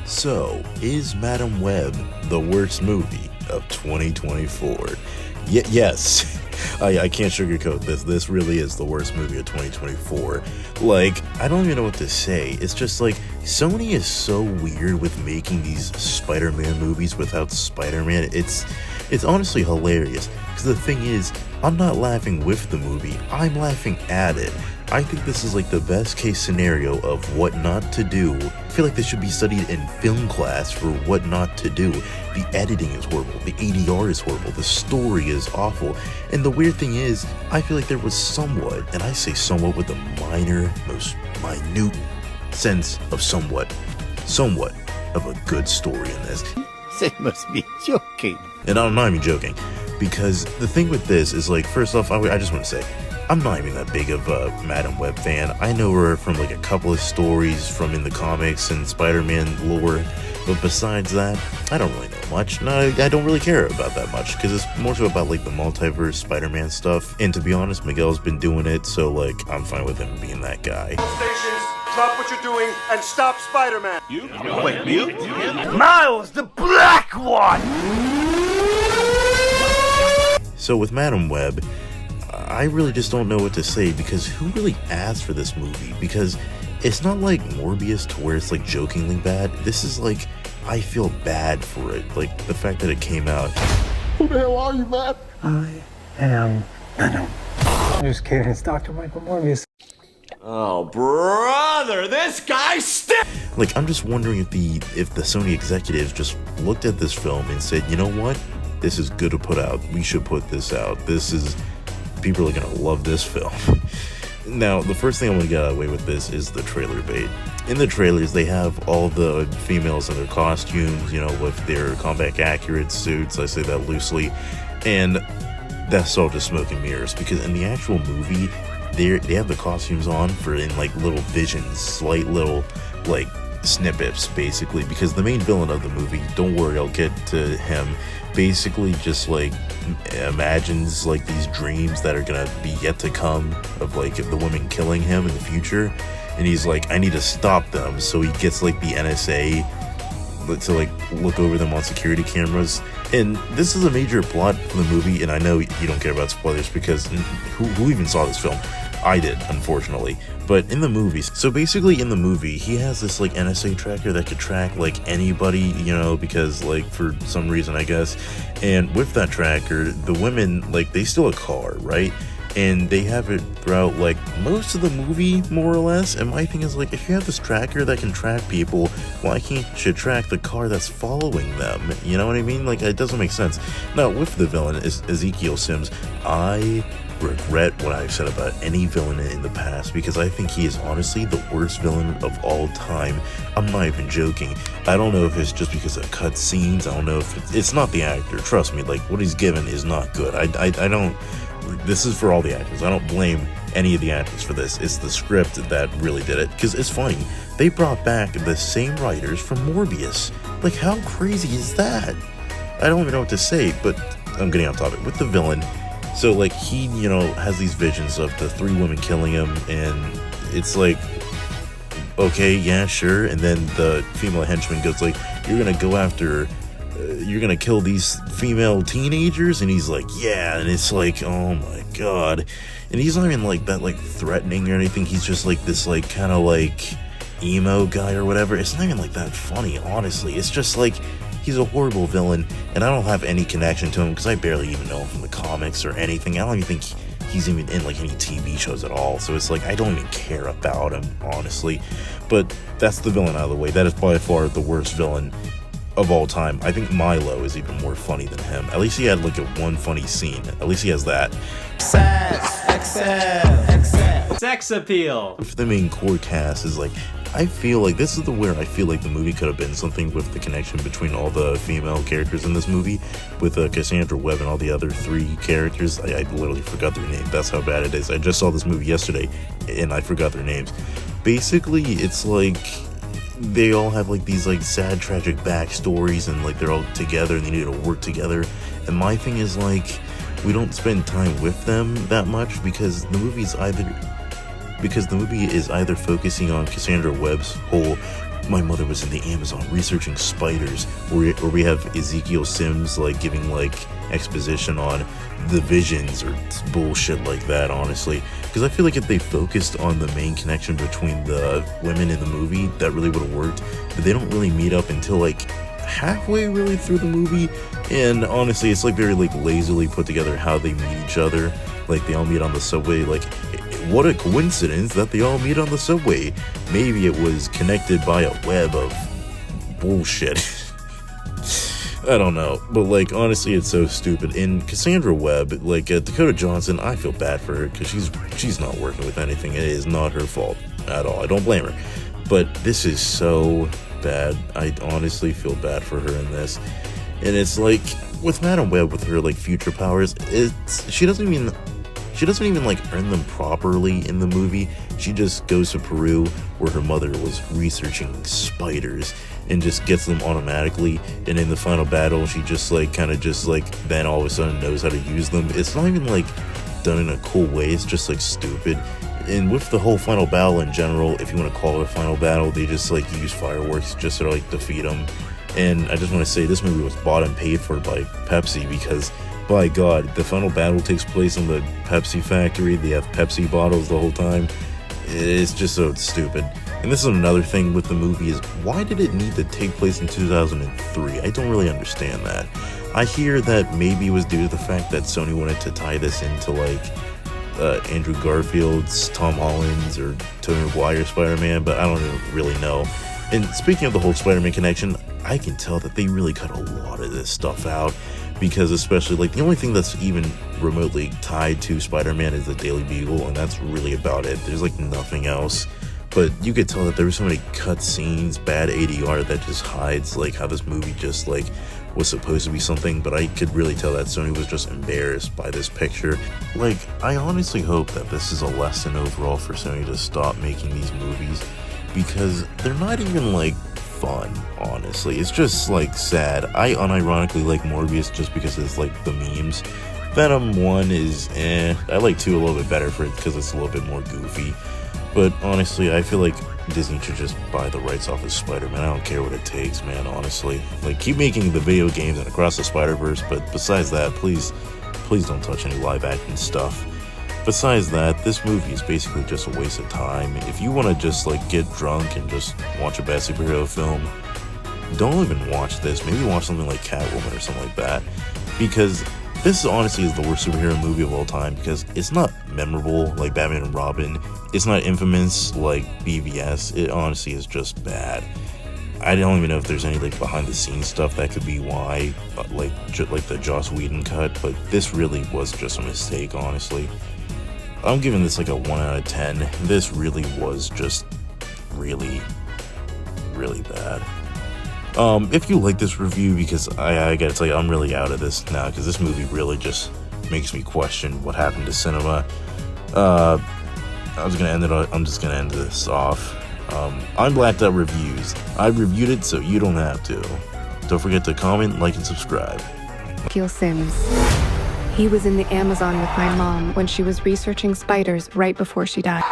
So, is Madam Web the worst movie of 2024? Yes, I can't sugarcoat this. This really is the worst movie of 2024. Like, I don't even know what to say. It's just like, Sony is so weird with making these Spider-Man movies without Spider-Man. It's honestly hilarious. Because the thing is, I'm not laughing with the movie, I'm laughing at it. I think this is like the best case scenario of what not to do. I feel like this should be studied in film class for what not to do. The editing is horrible, the ADR is horrible, the story is awful, and the weird thing is, I feel like there was somewhat, and I say somewhat with the most minute sense of somewhat of a good story in this. They must be joking. And I'm not even joking, because the thing with this is like, first off, I just want to say, I'm not even that big of a Madam Web fan. I know her from like a couple of stories from in the comics and Spider-Man lore, but besides that, I don't really know much. No, I don't really care about that much, because it's more so about like the multiverse Spider-Man stuff, and to be honest, Miguel's been doing it, so like, I'm fine with him being that guy. Stations, drop what you're doing and stop Spider-Man. Wait, me? Miles, the Black One! So with Madam Web, I really just don't know what to say, because who really asked for this movie? Because it's not like Morbius to where it's like jokingly bad. This is like, I feel bad for it. Like the fact that it came out. Who the hell are you, man? I am Venom. I'm just kidding, it's Dr. Michael Morbius. Oh, brother, this guy stinks! Like, I'm just wondering if the Sony executives just looked at this film and said, you know what? This is good to put out. We should put this out. People are gonna love this film. Now, the first thing I'm gonna get away with this is the trailer bait. In the trailers, they have all the females in their costumes, you know, with their combat accurate suits. I say that loosely, and that's all just smoke and mirrors. Because in the actual movie, they have the costumes on for in like little visions, slight little like snippets, basically. Because the main villain of the movie, don't worry, I'll get to him, basically just like imagines like these dreams that are gonna be yet to come of like the women killing him in the future, and he's like, I need to stop them. So he gets like the NSA to like look over them on security cameras. And this is a major plot for the movie, and I know you don't care about spoilers, because who even saw this film? I did, unfortunately. But in the movies, so basically in the movie, he has this like NSA tracker that could track like anybody, you know, because like for some reason, I guess. And with that tracker, the women, like, they steal a car, right? And they have it throughout like most of the movie, more or less. And my thing is like, if you have this tracker that can track people, why can't you track the car that's following them? You know what I mean? Like, it doesn't make sense. Now, with the villain, Ezekiel Sims, I regret what I've said about any villain in the past, because I think he is honestly the worst villain of all time. I'm not even joking. I don't know if it's just because of cut scenes. I don't know if it's not the actor. Trust me, like, what he's given is not good. I don't. This is for all the actors. I don't blame any of the actors for this. It's the script that really did it. Because it's funny, they brought back the same writers from Morbius. Like, how crazy is that? I don't even know what to say, but I'm getting off topic. With the villain, so like he, you know, has these visions of the three women killing him, and it's like, okay, yeah, sure. And then the female henchman goes like, you're gonna go after, you're gonna kill these female teenagers, and he's like, yeah. And it's like, oh my god. And he's not even like that, like threatening or anything. He's just like this, like kind of like emo guy or whatever. It's not even like that funny, honestly. It's just like, he's a horrible villain, and I don't have any connection to him because I barely even know him from the comics or anything. I don't even think he's even in like any TV shows at all. So it's like, I don't even care about him, honestly. But that's the villain out of the way. That is by far the worst villain of all time. I think Milo is even more funny than him. At least he had like one funny scene. At least he has that. Sex appeal. For the main core cast is like, I feel like this is where I feel like the movie could have been something with the connection between all the female characters in this movie, with Cassandra Webb and all the other three characters. I literally forgot their names. That's how bad it is. I just saw this movie yesterday and I forgot their names. Basically, it's like they all have like these like sad, tragic backstories, and like they're all together and they need to work together. And my thing is like, we don't spend time with them that much, because the movie is either focusing on Cassandra Webb's whole my mother was in the Amazon researching spiders, or we have Ezekiel Sims like giving like exposition on the visions or bullshit like that, honestly. Because I feel like if they focused on the main connection between the women in the movie, that really would have worked. But they don't really meet up until like halfway really through the movie, and honestly it's like very like lazily put together how they meet each other. Like they all meet on the subway. Like, what a coincidence that they all meet on the subway. Maybe it was connected by a web of bullshit. I don't know, but like honestly it's so stupid. And Cassandra Webb, like Dakota Johnson, I feel bad for her because she's not working with anything. It is not her fault at all. I don't blame her, but this is so bad. I honestly feel bad for her in this. And it's like with Madam Web, with her like future powers, she doesn't even like earn them properly in the movie. She just goes to Peru where her mother was researching spiders and just gets them automatically, and in the final battle she just like kind of just like then all of a sudden knows how to use them. It's not even like done in a cool way, it's just like stupid. And with the whole final battle in general, if you want to call it a final battle, they just like use fireworks just to like defeat them. And I just want to say this movie was bought and paid for by Pepsi, because by God, the final battle takes place in the Pepsi factory. They have Pepsi bottles the whole time. It's just so stupid. And this is another thing with the movie, is why did it need to take place in 2003? I don't really understand that. I hear that maybe it was due to the fact that Sony wanted to tie this into like Andrew Garfield's, Tom Holland's, or Tobey Maguire's Spider-Man, but I don't really know. And speaking of the whole Spider-Man connection, I can tell that they really cut a lot of this stuff out, because especially like the only thing that's even remotely tied to Spider-Man is the Daily Bugle, and that's really about it. There's like nothing else. But you could tell that there were so many cut scenes, bad ADR that just hides like how this movie just like was supposed to be something. But I could really tell that Sony was just embarrassed by this picture. Like, I honestly hope that this is a lesson overall for Sony to stop making these movies, because they're not even like fun, honestly. It's just like sad. I unironically like Morbius just because it's like the memes. Venom 1 is I like 2 a little bit better for it because it's a little bit more goofy. But honestly, I feel like Disney should just buy the rights off of Spider-Man. I don't care what it takes, man, honestly. Like, keep making the video games and Across the Spider-Verse, but besides that, please don't touch any live action stuff. Besides that, this movie is basically just a waste of time. If you want to just like get drunk and just watch a bad superhero film, don't even watch this. Maybe watch something like Catwoman or something like that, because this honestly is the worst superhero movie of all time, because it's not memorable like Batman and Robin. It's not infamous like BVS. It honestly is just bad. I don't even know if there's any like behind the scenes stuff that could be why, like the Joss Whedon cut, but this really was just a mistake, honestly. I'm giving this like a 1 out of 10. This really was just really, really bad. If you like this review, because I gotta tell you, I'm really out of this now, because this movie really just makes me question what happened to cinema. I'm just gonna end this off. I'm Blacked Out Reviews. I reviewed it so you don't have to. Don't forget to comment, like, and subscribe. Ezekiel Sims. He was in the Amazon with my mom when she was researching spiders right before she died.